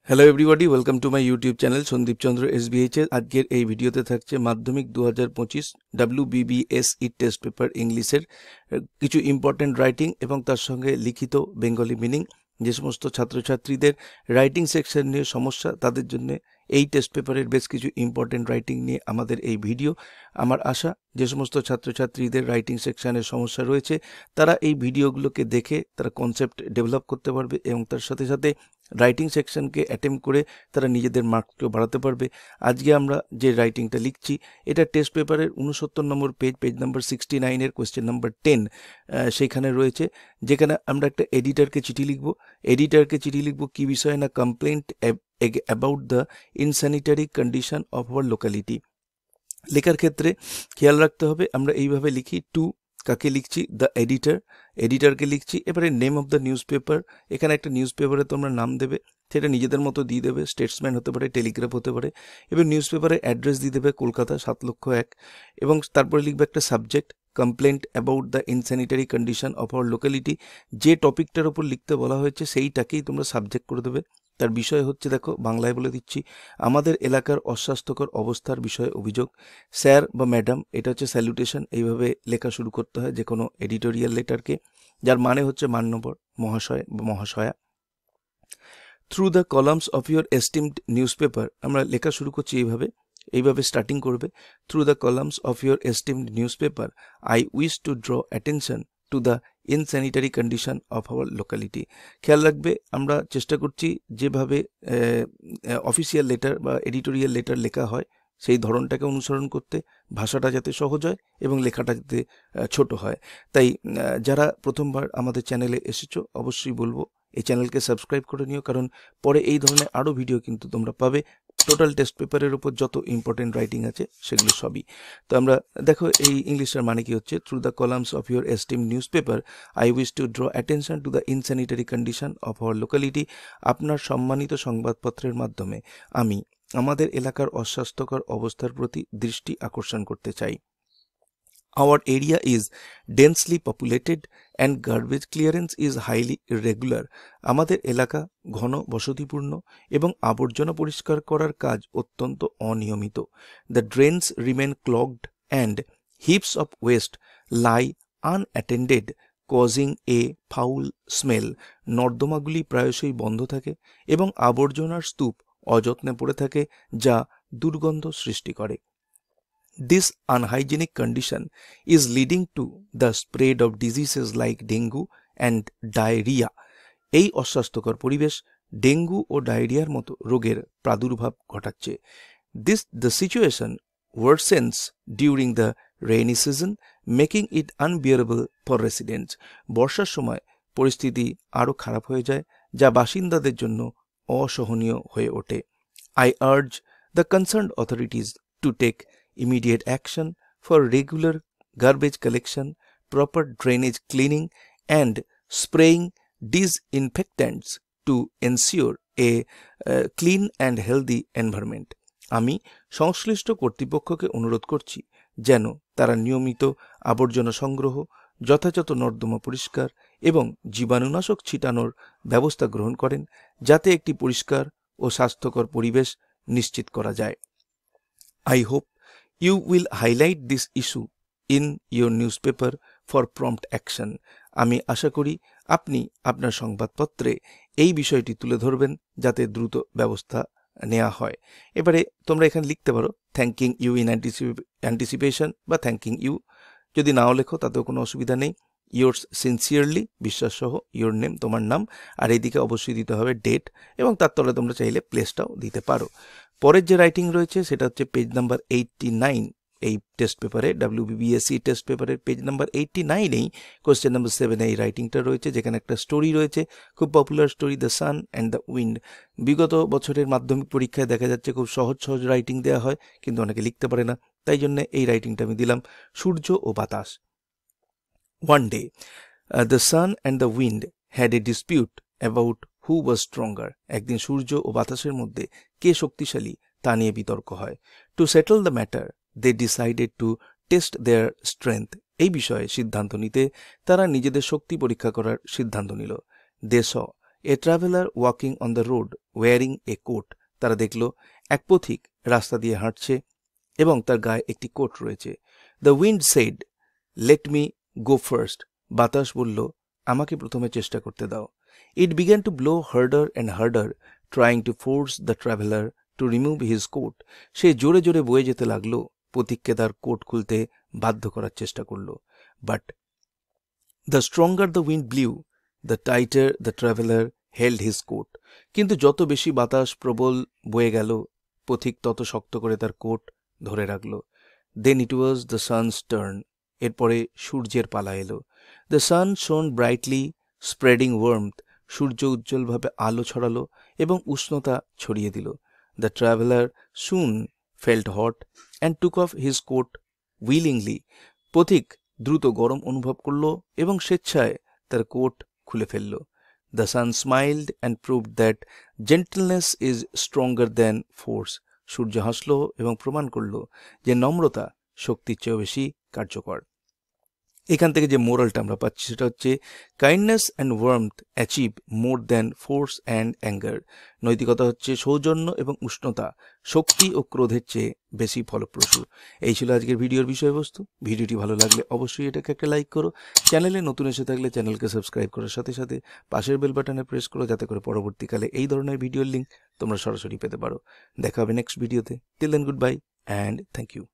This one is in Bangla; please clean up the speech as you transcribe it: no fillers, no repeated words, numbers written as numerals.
Hello everybody, welcome to my YouTube channel Sandip Chandra SBHS. আজকের এই ভিডিওতে থাকছে মাধ্যমিক 2025 WBBSE টেস্ট পেপার ইংলিশের কিছু ইম্পর্টেন্ট রাইটিং এবং তার সঙ্গে লিখিত বেঙ্গলি মিনিং। যে সমস্ত ছাত্রছাত্রীদের রাইটিং সেকশন নিয়ে সমস্যা, তাদের জন্য এই টেস্ট পেপারের বেশ কিছু ইম্পর্টেন্ট রাইটিং নিয়ে আমাদের এই ভিডিও। আমার আশা যে সমস্ত ছাত্রছাত্রীদের রাইটিং সেকশনের সমস্যা রয়েছে তারা এই ভিডিওগুলোকে দেখে তারা কনসেপ্ট ডেভেলপ করতে পারবে এবং তার সাথে সাথে রাইটিং সেকশনকে অ্যাটেম্প করে তারা নিজেদের মার্ককেও বাড়াতে পারবে। আজকে আমরা যে রাইটিংটা লিখছি এটা টেস্ট পেপারের 69 নম্বর পেজ নাম্বার 69-এর কোয়েশ্চেন নাম্বার 10 সেইখানে রয়েছে, যেখানে আমরা একটা এডিটরকে চিঠি লিখব কি বিষয়ে না complaint about the insanitary condition of our locality. লেখার ক্ষেত্রে খেয়াল রাখতে হবে আমরা এইভাবে লিখি, টু কাকে লিখছি, দ্য এডিটরকে লিখছি। এবারে name of the news paper, এখানে একটা নিউজ পেপারে তোমরা নাম দেবে, সেটা নিজেদের মতো দিয়ে দেবে, স্টেটসম্যান হতে পারে, টেলিগ্রাফ হতে পারে। এবার নিউজ পেপারে অ্যাড্রেস দিয়ে দেবে কলকাতা 7,01,000, এবং তারপরে লিখবে একটা subject, complaint about the insanitary condition of our locality. যে টপিকটার উপর লিখতে বলা হয়েছে সেইটাকেই তোমরা সাবজেক্ট করে দেবে। তার বিষয় হচ্ছে, দেখো বাংলায় বলে দিচ্ছি, আমাদের এলাকার অস্বাস্থ্যকর অবস্থার বিষয়ে অভিযোগ। স্যার বা ম্যাডাম, এটা হচ্ছে স্যালুটেশন, এইভাবে লেখা শুরু করতে হয় যে কোনো এডিটোরিয়াল লেটারকে, যার মানে হচ্ছে মান্যবর, মহাশয় বা মহাশয়া। Through the columns of your esteemed newspaper, আমরা লেখা শুরু করছি এইভাবে স্টার্টিং করবে। Through the columns of your esteemed newspaper I wish to draw attention to the insanitary condition of our locality. খেয়াল রাখবে আমরা চেষ্টা করছি যেভাবে অফিসিয়াল লেটার বা এডিটোরিয়াল লেটার লেখা হয় সেই ধরনটাকে অনুসরণ করতে, ভাষাটা যাতে সহজ হয় এবং লেখাটা যাতে ছোট হয়। তাই যারা প্রথমবার আমাদের চ্যানেলে এসেছো অবশ্যই বলবো এই চ্যানেলকে সাবস্ক্রাইব করে নিও, কারণ পরে এই ধরনের আরও ভিডিও কিন্তু তোমরা পাবে টোটাল টেস্ট পেপারের উপর যত ইম্পর্টেন্ট রাইটিং আছে সেগুলো সবই। তো আমরা দেখো এই ইংলিশটার মানে কি হচ্ছে, through the columns of your esteem newspaper I wish to draw attention to the insanitary condition of our locality. আপনার সম্মানিত সংবাদপত্রের মাধ্যমে আমি আমাদের এলাকার অস্বাস্থ্যকর অবস্থার প্রতি দৃষ্টি আকর্ষণ করতে চাই। Our area is densely populated and garbage clearance is highly irregular. আমাদের এলাকা ঘন বসতিপূর্ণ এবং আবর্জনা পরিষ্কার করার কাজ অত্যন্ত অনিয়মিত। The drains remain clogged and heaps of waste lie unattended, causing a foul smell. নর্দমাগুলি প্রায়শই বন্ধ থাকে এবং আবর্জনার স্তূপ অযত্নে পড়ে থাকে যা দুর্গন্ধ সৃষ্টি করে। This unhygienic condition is leading to the spread of diseases like dengue and diarrhea. এই অস্বাস্থ্যকর পরিবেশ ডেঙ্গু ও ডায়রিয়ার মতো রোগের প্রাদুর্ভাব ঘটাচ্ছে। The situation worsens during the rainy season, making it unbearable for residents. বর্ষার সময় পরিস্থিতি আরও খারাপ হয়ে যায়, যা বাসিন্দাদের জন্য অসহনীয় হয়ে ওঠে। I urge the concerned authorities to take immediate action for regular garbage collection, proper drainage cleaning, and spraying disinfectants to ensure a clean and healthy environment. আমি সংশ্লিষ্ট কর্তৃপক্ষকে অনুরোধ করছি যেন তারা নিয়মিত আবর্জনা সংগ্রহ, যথাযথ নর্দমা পরিষ্কার এবং জীবাণুনাশক ছিটানোর ব্যবস্থা গ্রহণ করেন, যাতে একটি পরিষ্কার ও স্বাস্থ্যকর পরিবেশ নিশ্চিত করা যায়। I hope you will highlight this issue in your newspaper for prompt action. আমি আশা করি আপনি আপনার সংবাদপত্রে এই বিষয়টি তুলে ধরবেন যাতে দ্রুত ব্যবস্থা নেওয়া হয়। এবারে তোমরা এখানে লিখতে পারো থ্যাঙ্কিং ইউ ইন অ্যান্টিসিপেশন বা থ্যাঙ্কিং ইউ, যদি নাও লেখো তাতেও কোনো অসুবিধা নেই। ইয়োর্স সিনসিয়ারলি, বিশ্বাস সহ, ইয়োর নেম, তোমার নাম, আর এইদিকে অবশ্যই দিতে হবে ডেট, এবং তার তলে তোমরা চাইলে প্লেসটাও দিতে পারো। পরের যে রাইটিং রয়েছে সেটা হচ্ছে পেজ নাম্বার 89 এই টেস্ট পেপারে, WBBSE টেস্ট পেপারের পেজ নাম্বার 89-এই কোয়েশ্চেন নাম্বার 7 এই রাইটিংটা রয়েছে, যেখানে একটা স্টোরি রয়েছে, খুব popular story, the sun and the wind. বিগত বছরের মাধ্যমিক পরীক্ষায় দেখা যাচ্ছে খুব সহজ রাইটিং দেওয়া হয়, কিন্তু অনেকে লিখতে পারে না, তাই জন্য এই রাইটিংটা আমি দিলাম, সূর্য ও বাতাস। One day, the sun and the wind had a dispute about who was stronger. একদিন সূর্য ও বাতাসের মধ্যে কে শক্তিশালী তা নিয়ে বিতর্ক হয়। To settle the matter, they decided to test their strength. এই বিষয়ে সিদ্ধান্ত নিতে তারা নিজেদের শক্তি পরীক্ষা করার সিদ্ধান্ত নিল। They saw a traveler walking on the road wearing a coat. তারা দেখল এক পথিক রাস্তা দিয়ে হাঁটছে এবং তার গায়ে একটি কোট রয়েছে। The wind said, let me go first. বাতাস বলল, আমাকে প্রথমে চেষ্টা করতে দাও। It began to blow harder and harder, trying to force the traveller to remove his coat. সে জোরে জোরে বয়ে যেতে লাগলো, পথিককে তার কোট খুলতে বাধ্য করার চেষ্টা করলো। But the stronger the wind blew, the tighter the traveller held his coat. কিন্তু যত বেশি বাতাস প্রবল বয়ে গেল, পথিক তত শক্ত করে তার কোট ধরে রাখল। Then it was the sun's turn. এরপরে সূর্যের পালা এলো। The sun shone brightly, spreading warmth. সূর্য উজ্জ্বলভাবে আলো ছড়ালো এবং উষ্ণতা ছড়িয়ে দিল। The traveller soon felt hot and took off his coat willingly. পথিক দ্রুত গরম অনুভব করল এবং স্বেচ্ছায় তার কোট খুলে ফেলল। The sun smiled and proved that gentleness is stronger than force. সূর্য হাসল এবং প্রমাণ করল যে নম্রতা শক্তির চেয়েও বেশি কার্যকর। এখান থেকে যে মোরালটা আমরা পাচ্ছি সেটা হচ্ছে kindness and warmth achieve more than force and anger. নৈতিকতা হচ্ছে সৌজন্য এবং উষ্ণতা শক্তি ও ক্রোধের চেয়ে বেশি ফলপ্রসূ। এই ছিল আজকের ভিডিওর বিষয়বস্তু। ভিডিওটি ভালো লাগলে অবশ্যই এটাকে একটা লাইক করো। চ্যানেলে নতুন এসে থাকলে চ্যানেলকে সাবস্ক্রাইব করার সাথে সাথে পাশের বেল বাটনে প্রেস করো, যাতে করে পরবর্তীকালে এই ধরনের ভিডিওর লিঙ্ক তোমরা সরাসরি পেতে পারো। দেখা হবে নেক্সট ভিডিওতে। Till then goodbye and thank you.